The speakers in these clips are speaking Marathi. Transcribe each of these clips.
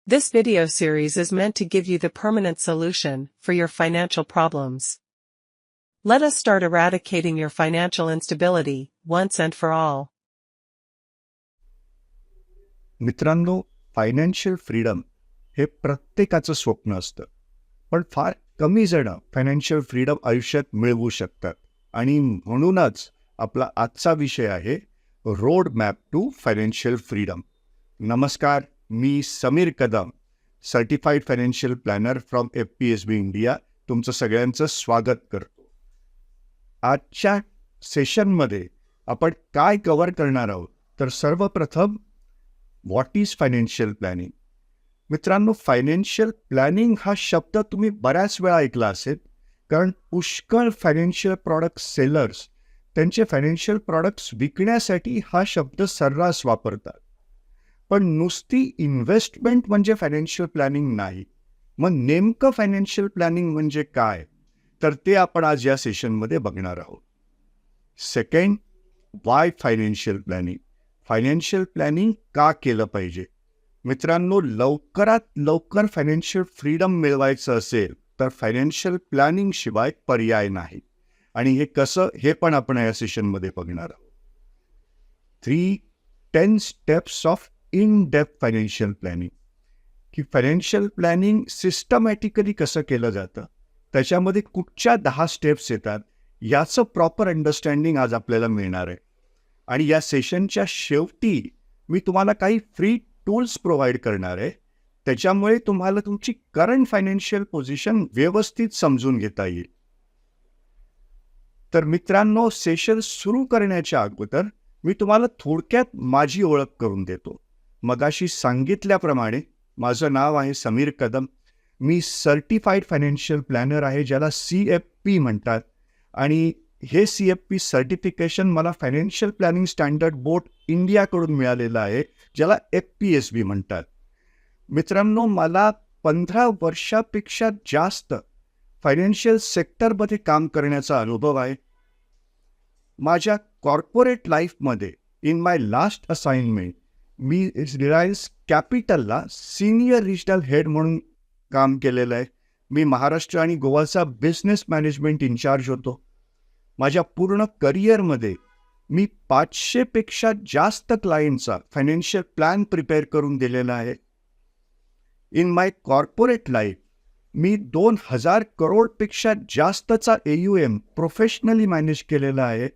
This video series is meant to give you the permanent solution for your financial problems. Let us start eradicating your financial instability once and for all. मित्रांनो, फायनान्शियल फ्रीडम हे प्रत्येकाचं स्वप्न असतं, पण फार कमी जण फायनान्शियल फ्रीडम आयुष्यात मिळवू शकतात. आणि म्हणूनच आपला आजचा विषय आहे road map to financial freedom. नमस्कार, मी Sameer Kadam, certified financial planner from FPSB India, तुमचं सगळ्यांचं स्वागत करतो. आजच्या सेशनमध्ये आपण काय कव्हर करणार आहोत, तर सर्वप्रथम व्हॉट इज फायनान्शियल प्लॅनिंग. मित्रांनो, फायनान्शियल प्लॅनिंग हा शब्द तुम्ही बऱ्याच वेळा ऐकला असेल, कारण पुष्कळ फायनान्शियल प्रॉडक्ट सेलर्स त्यांचे फायनान्शियल प्रॉडक्ट्स विकण्यासाठी हा शब्द सर्रास वापरतात. पण नुसती इन्व्हेस्टमेंट म्हणजे फायनान्शियल प्लॅनिंग नाही. मग नेमकं फायनान्शियल प्लॅनिंग म्हणजे काय, तर ते आपण आज या सेशनमध्ये बघणार आहोत. Second, Y financial planning. Financial planning का केलं पाहिजे. मित्रांनो, लवकरात लवकर फायनान्शियल फ्रीडम मिळवायचं असेल तर फायनान्शियल प्लॅनिंग शिवाय पर्याय नाही. आणि हे कसं, हे पण आपण या सेशनमध्ये बघणार आहोत. 10 steps of in depth financial planning, की फायनान्शियल प्लॅनिंग सिस्टमॅटिकली कसं केलं जातं, त्याच्यामध्ये कुठच्या 10 स्टेप्स येतात, याचं प्रॉपर अंडरस्टँडिंग आज आपल्याला मिळणार आहे. आणि या सेशनच्या शेवटी मी तुम्हाला काही फ्री टूल्स प्रोव्हाइड करणार आहे, त्याच्यामुळे तुम्हाला तुमची करंट फायनान्शियल पोझिशन व्यवस्थित समजून घेता येईल. तर मित्रांनो, सेशन सुरू करण्याच्या अगोदर मी तुम्हाला थोडक्यात माझी ओळख करून देतो. मगाशी सांगितल्याप्रमाणे माझं नाव आहे समीर कदम. मी सर्टिफाईड फायनान्शियल प्लॅनर आहे, ज्याला CFP म्हणतात. आणि हे CFP सर्टिफिकेशन मला फायनान्शियल प्लॅनिंग स्टँडर्ड बोर्ड इंडियाकडून मिळालेलं आहे, ज्याला FPSB म्हणतात. मित्रांनो, मला 15 वर्षापेक्षा जास्त फायनान्शियल सेक्टरमध्ये काम करण्याचा अनुभव आहे. माझ्या कॉर्पोरेट लाईफमध्ये इन माय लास्ट असाइनमेंट मी रिलायन्स कॅपिटलला सिनियर रिजनल हेड म्हणून काम केलेलं आहे. मी महाराष्ट्र आणि गोवाचा बिझनेस मॅनेजमेंट इन्चार्ज होतो. माझ्या पूर्ण करिअरमध्ये मी 500 पेक्षा जास्त क्लायंटचा फायनान्शियल प्लॅन प्रिपेअर करून दिलेला आहे. इन माय कॉर्पोरेट लाईफ मी 2000 करोडपेक्षा जास्तचा AUM प्रोफेशनली मॅनेज केलेला आहे.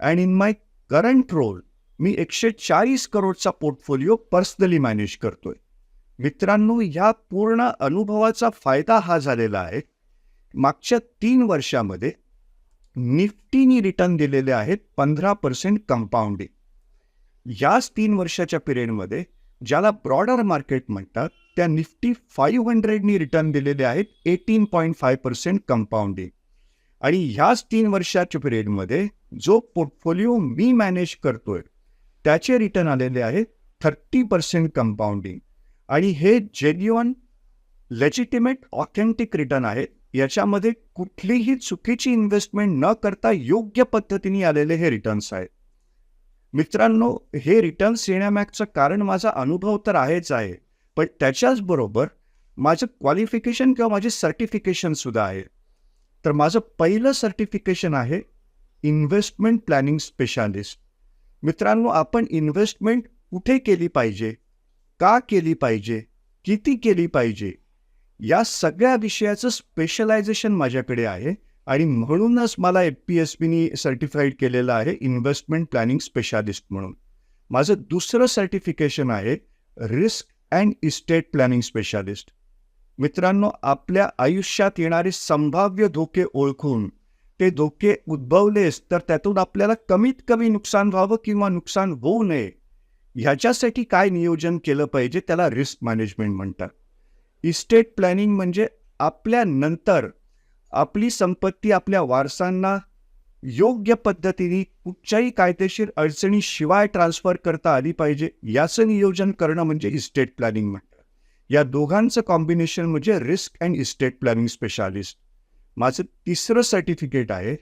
And in my current role मी 140 करोडचा पोर्टफोलिओ पर्सनली मॅनेज करतोय. मित्रांनो, या पूर्ण अनुभवाचा फायदा हा झालेला आहे, मागच्या 3 वर्षामध्ये निफ्टीनी रिटर्न दिलेले आहेत 15% कंपाऊंडिंग. याच 3 वर्षाच्या पिरियडमध्ये, ज्याला ब्रॉडर मार्केट म्हणतात, त्या निफ्टी 500नी रिटर्न दिलेले आहेत 18.5% कंपाऊंडिंग. आणि ह्याच 3 वर्षाच्या पिरियडमध्ये जो पोर्टफोलिओ मी मॅनेज करतोय त्याचे रिटर्न आलेले आहेत 30% कंपाऊंडिंग. आणि हे जेन्युअन, लेजिटिमेट, ऑथेंटिक रिटर्न आहेत. याच्यामध्ये कुठलीही चुकीची इन्व्हेस्टमेंट न करता योग्य पद्धतीने आलेले हे रिटर्न्स आहेत. मित्रांनो, हे रिटर्न्स येण्यामागचं कारण माझा अनुभव तर आहेच आहे, पण त्याच्याच बरोबर माझं क्वालिफिकेशन किंवा माझे सर्टिफिकेशन सुद्धा आहे. तर माझं पहिलं सर्टिफिकेशन आहे इन्व्हेस्टमेंट प्लॅनिंग स्पेशालिस्ट. मित्रांनो, आपण इन्व्हेस्टमेंट कुठे केली पाहिजे, का केली पाहिजे, किती केली पाहिजे, या सगळ्या विषयाचं स्पेशलायझेशन माझ्याकडे आहे. आणि म्हणूनच मला FPSBनी सर्टिफाईड केलेलं आहे इन्व्हेस्टमेंट प्लॅनिंग स्पेशालिस्ट म्हणून. माझं दुसरं सर्टिफिकेशन आहे risk and estate planning specialist. मित्रांनो, आपल्या आयुष्यात येणारे संभाव्य धोके ओळखून ते धोके उद्भवलेस तर त्यातून आपल्याला कमीत कमी नुकसान व्हावं किंवा नुकसान होऊ नये, ह्याच्यासाठी काय नियोजन केलं पाहिजे, त्याला रिस्क मॅनेजमेंट म्हणतात. इस्टेट प्लॅनिंग म्हणजे आपल्या नंतर आपली संपत्ती आपल्या वारसांना योग्य पद्धतीने कुठच्याही कायदेशीर अडचणीशिवाय ट्रान्सफर करता आली पाहिजे, याचं नियोजन करणं म्हणजे इस्टेट प्लॅनिंग म्हणतात. या दोघांचं कॉम्बिनेशन म्हणजे risk and estate planning specialist. माझं तिसरं सर्टिफिकेट आहे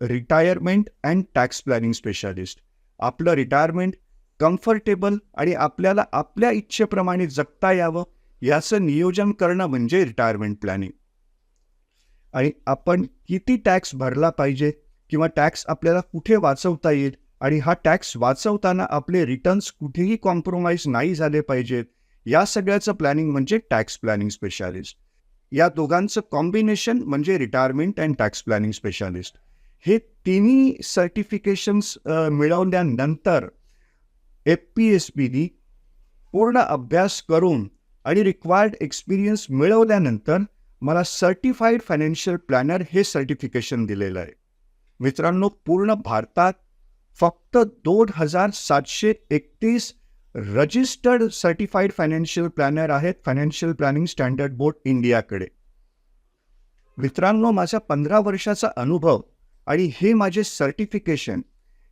retirement and tax planning specialist. आपलं रिटायरमेंट कम्फर्टेबल आणि आपल्याला आपल्या इच्छेप्रमाणे जगता यावं याचं नियोजन करणं म्हणजे रिटायरमेंट प्लॅनिंग. आणि आपण किती टॅक्स भरला पाहिजे किंवा टॅक्स आपल्याला कुठे वाचवता येईल आणि हा टॅक्स वाचवताना आपले रिटर्न्स कुठेही कॉम्प्रोमाइज नाही झाले पाहिजेत, या सगळ्याचं प्लॅनिंग म्हणजे टॅक्स प्लॅनिंग स्पेशालिस्ट. या दोघांचं कॉम्बिनेशन म्हणजे retirement and tax planning specialist. हे तिन्ही सर्टिफिकेशन्स मिळवल्यानंतर FPSBनी पूर्ण अभ्यास करून आणि रिक्वायर्ड एक्सपिरियन्स मिळवल्यानंतर मला सर्टिफाईड फायनान्शियल प्लॅनर हे सर्टिफिकेशन दिलेलं आहे. मित्रांनो, पूर्ण भारतात फक्त 2731 रजिस्टर्ड सर्टिफाईड फायनान्शियल प्लॅनर आहेत फायनान्शियल प्लॅनिंग स्टँडर्ड बोर्ड इंडियाकडे. मित्रांनो, माझा 15 वर्षाचा अनुभव आणि हे माझे सर्टिफिकेशन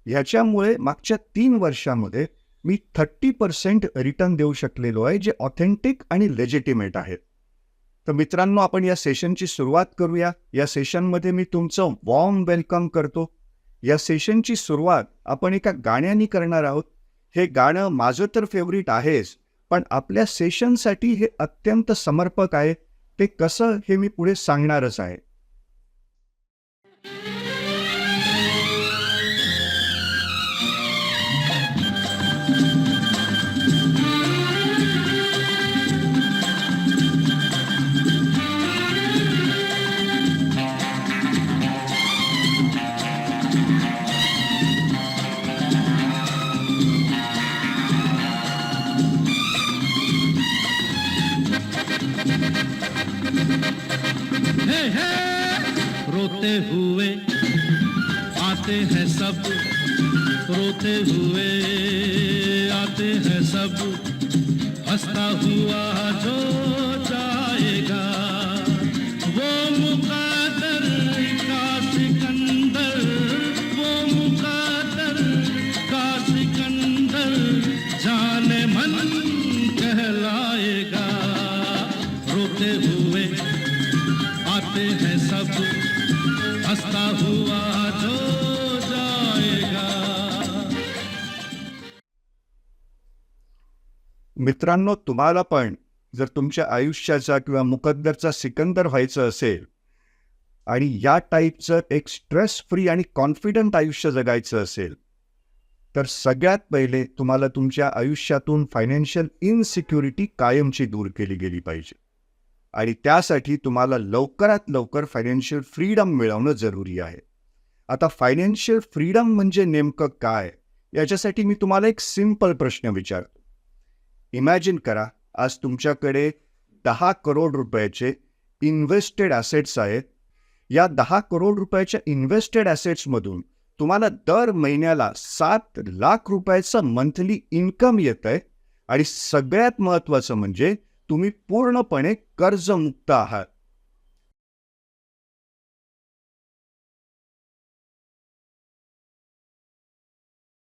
ह्याच्यामुळे मागच्या 3 वर्षामध्ये मी 30% रिटर्न देऊ शकलेलो आहे, जे ऑथेंटिक आणि लेजिटिमेट आहेत. तर मित्रांनो, आपण या सेशनची सुरुवात करूया. या सेशनमध्ये मी तुमचं वॉर्म वेलकम करतो. या सेशनची सुरुवात आपण एका गाण्याने करणार आहोत. हे गाणं माझं तर फेवरिट आहेच, पण आपल्या सेशनसाठी हे अत्यंत समर्पक आहे. ते कसं हे मी पुढे सांगणारच आहे. हे हे रोते हुए आते हैं सब, रोते हुए आते हैं सब, हंसता हुआ जो जाएगा वो मुकद्दर का सिकंदर, वो मुकद्दर का सिकंदर जाने मन कहलाएगा. रोते हुए आते हैं सब, हंसता हुआ जो जाएगा. मित्रांनो, तुम्हाला पण जर तुमच्या आयुष्याचा किंवा मुकद्दरचा सिकंदर व्हायचं असेल आणि या टाईपचं एक स्ट्रेस फ्री आणि कॉन्फिडंट आयुष्य जगायचं असेल, तर सगळ्यात पहिले तुम्हाला तुमच्या आयुष्यातून फायनान्शियल इनसिक्युरिटी कायमची दूर केली गेली पाहिजे. आणि त्यासाठी तुम्हाला लवकरात लवकर फायनान्शियल फ्रीडम मिळवणं जरुरी आहे. आता फायनान्शियल फ्रीडम म्हणजे नेमकं काय, याच्यासाठी मी तुम्हाला एक सिंपल प्रश्न विचारतो. इमॅजिन करा, आज तुमच्याकडे 10 करोड रुपयाचे इन्व्हेस्टेड ॲसेट्स आहेत. या 10 करोड रुपयाच्या इन्व्हेस्टेड ॲसेट्समधून तुम्हाला दर महिन्याला 7 लाख रुपयाचं मंथली इन्कम येतं आहे आणि सगळ्यात महत्त्वाचं म्हणजे तुम्ही पूर्णपणे कर्जमुक्त आहात.